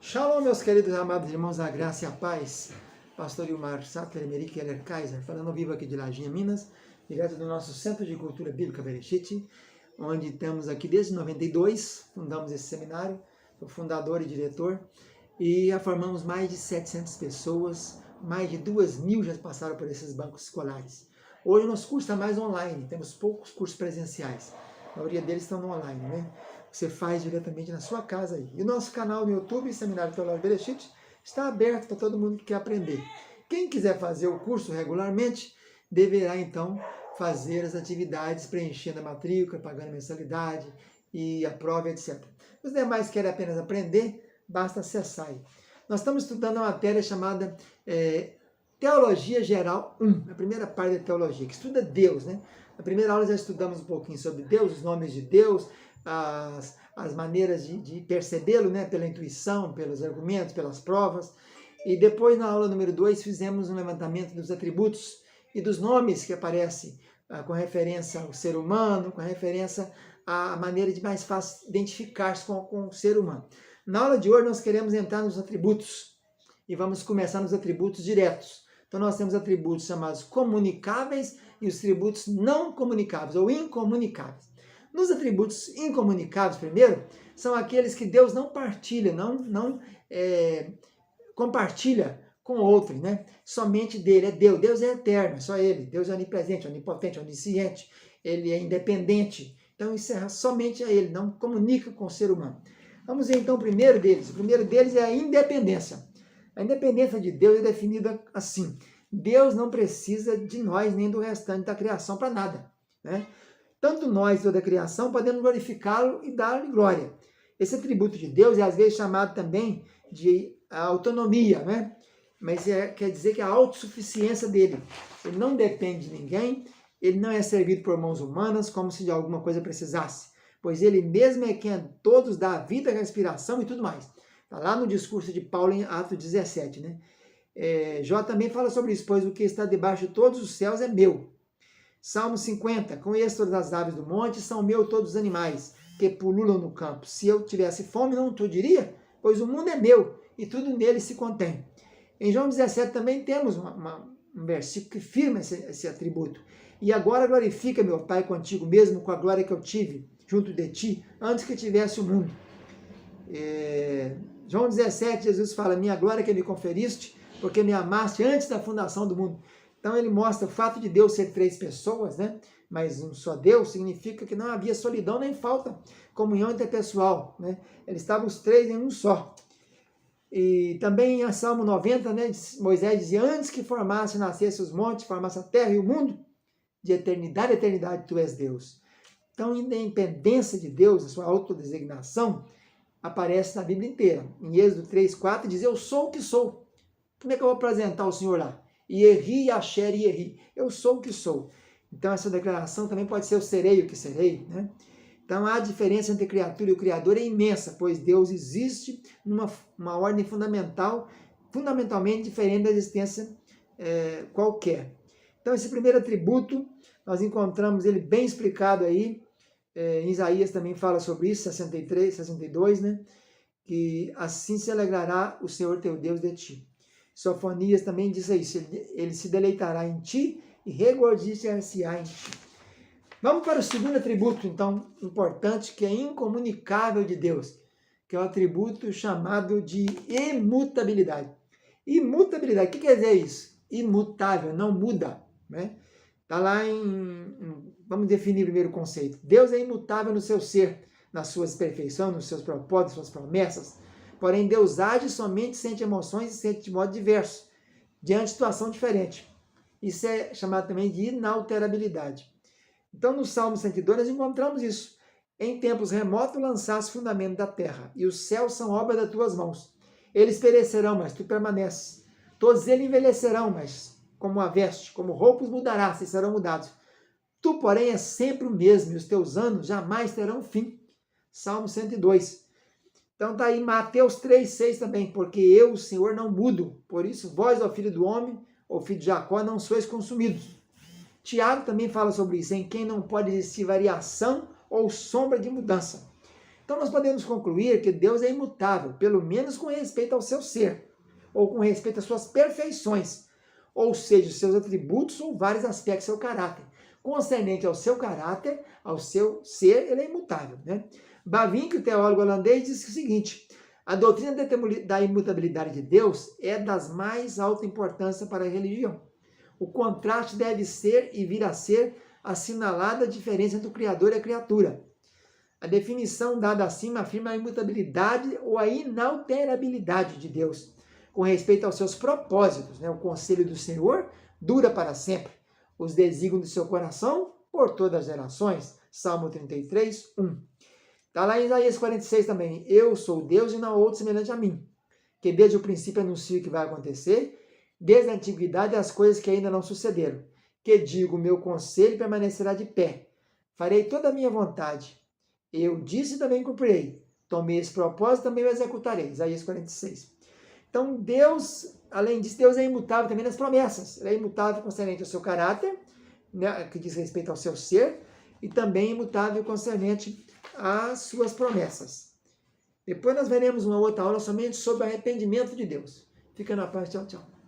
Shalom, meus queridos amados irmãos, a graça e a paz. Pastor Ilmar Sattler, Emerick Heller Kaiser, falando ao vivo aqui de Lajinha, Minas, direto do nosso Centro de Cultura Bíblica Bereshit, onde estamos aqui desde 92, fundamos esse seminário, sou fundador e diretor, e já formamos mais de 700 pessoas, mais de 2.000 já passaram por esses bancos escolares. Hoje o nosso curso está mais online, temos poucos cursos presenciais, a maioria deles estão no online, né? Você faz diretamente na sua casa aí. E o nosso canal no YouTube, Seminário Teológico Bereshit, está aberto para todo mundo que quer aprender. Quem quiser fazer o curso regularmente, deverá então fazer as atividades, preenchendo a matrícula, pagando mensalidade e a prova, etc. Os demais querem apenas aprender, basta acessar aí. Nós estamos estudando uma matéria chamada Teologia Geral 1, a primeira parte da teologia, que estuda Deus, né? Na primeira aula já estudamos um pouquinho sobre Deus, os nomes de Deus, as maneiras de percebê-lo, né? Pela intuição, pelos argumentos, pelas provas. E depois, na aula número 2, fizemos um levantamento dos atributos e dos nomes que aparecem com referência ao ser humano, com referência à maneira de mais fácil identificar-se com o ser humano. Na aula de hoje, nós queremos entrar nos atributos e vamos começar nos atributos diretos. Então, nós temos atributos chamados comunicáveis e os atributos não comunicáveis ou incomunicáveis. Nos atributos incomunicáveis, primeiro, são aqueles que Deus não partilha, não compartilha com outros, né? Somente dele, é Deus. Deus é eterno, é só ele. Deus é onipresente, onipotente, onisciente, ele é independente. Então, isso é somente a ele, não comunica com o ser humano. Vamos ver então o primeiro deles. O primeiro deles é a independência. A independência de Deus é definida assim: Deus não precisa de nós nem do restante da criação para nada, né? Tanto nós, toda a criação, podemos glorificá-lo e dar-lhe glória. Esse atributo de Deus é às vezes chamado também de autonomia, né? Mas quer dizer que a autossuficiência dele. Ele não depende de ninguém, ele não é servido por mãos humanas como se de alguma coisa precisasse, pois ele mesmo é quem a todos dá a vida, a respiração e tudo mais. Está lá no discurso de Paulo em Atos 17, né? Jó também fala sobre isso, pois o que está debaixo de todos os céus é meu. Salmo 50, conheço todas as aves do monte, são meus todos os animais que pululam no campo. Se eu tivesse fome, não tu diria? Pois o mundo é meu e tudo nele se contém. Em João 17 também temos um versículo que firma esse atributo. E agora glorifica, meu Pai, contigo mesmo, com a glória que eu tive junto de ti, antes que tivesse o mundo. João 17, Jesus fala, minha glória que me conferiste, porque me amaste antes da fundação do mundo. Então ele mostra o fato de Deus ser três pessoas, né? Mas um só Deus significa que não havia solidão nem falta, comunhão interpessoal, né? Eles estavam os três em um só. E também em Salmo 90, né? Moisés dizia, antes que formasse e nascesse os montes, formasse a terra e o mundo, de eternidade a eternidade tu és Deus. Então, a independência de Deus, a sua autodesignação, aparece na Bíblia inteira. Em Êxodo 3:4 diz, eu sou o que sou. Como é que eu vou apresentar o Senhor lá? Ierri, Asher, Ierri. Eu sou o que sou. Então, essa declaração também pode ser eu serei o que serei, né? Então, a diferença entre a criatura e o Criador é imensa, pois Deus existe numa ordem fundamentalmente diferente da existência qualquer. Então, esse primeiro atributo, nós encontramos ele bem explicado aí, em Isaías também fala sobre isso, 63, 62, né? Que assim se alegrará o Senhor teu Deus de ti. Sofonias também diz isso, ele se deleitará em ti e regozijar-se-á em ti. Vamos para o segundo atributo, então, importante, que é incomunicável de Deus, que é o atributo chamado de imutabilidade. Imutabilidade, o que quer dizer isso? Imutável, não muda, né? Está lá vamos definir primeiro o conceito. Deus é imutável no seu ser, nas suas perfeições, nos seus propósitos, suas promessas. Porém, Deus age somente, sente emoções e sente de modo diverso, diante de situação diferente. Isso é chamado também de inalterabilidade. Então, no Salmo 102, nós encontramos isso. Em tempos remotos lançaste o fundamento da terra, e os céus são obra das tuas mãos. Eles perecerão, mas tu permaneces. Todos eles envelhecerão, mas como a veste, como roupas mudarás, e serão mudados. Tu, porém, és sempre o mesmo, e os teus anos jamais terão fim. Salmo 102. Então está aí Mateus 3,6 também, porque eu, o Senhor, não mudo. Por isso, vós, ó filho do homem, ó filho de Jacó, não sois consumidos. Tiago também fala sobre isso, em quem não pode existir variação ou sombra de mudança. Então nós podemos concluir que Deus é imutável, pelo menos com respeito ao seu ser, ou com respeito às suas perfeições, ou seja, os seus atributos ou vários aspectos do seu caráter. Concernente ao seu caráter, ao seu ser, ele é imutável, né? Bavinck, o teólogo holandês, diz o seguinte: a doutrina da imutabilidade de Deus é das mais alta importância para a religião. O contraste deve ser e vir a ser assinalada a diferença entre o Criador e a criatura. A definição dada acima afirma a imutabilidade ou a inalterabilidade de Deus com respeito aos seus propósitos, né? O conselho do Senhor dura para sempre. Os desígnios do seu coração por todas as gerações. Salmo 33, 1. Está lá em Isaías 46 também. Eu sou Deus e não há outro semelhante a mim, que desde o princípio anuncio o que vai acontecer, desde a antiguidade as coisas que ainda não sucederam. Que digo, meu conselho permanecerá de pé. Farei toda a minha vontade. Eu disse e também cumprirei. Tomei esse propósito, também o executarei. Isaías 46. Então, Deus, além disso, Deus é imutável também nas promessas. Ele é imutável concernente ao seu caráter, né, que diz respeito ao seu ser, e também imutável concernente às suas promessas. Depois nós veremos uma outra aula somente sobre o arrependimento de Deus. Fica na paz, tchau, tchau.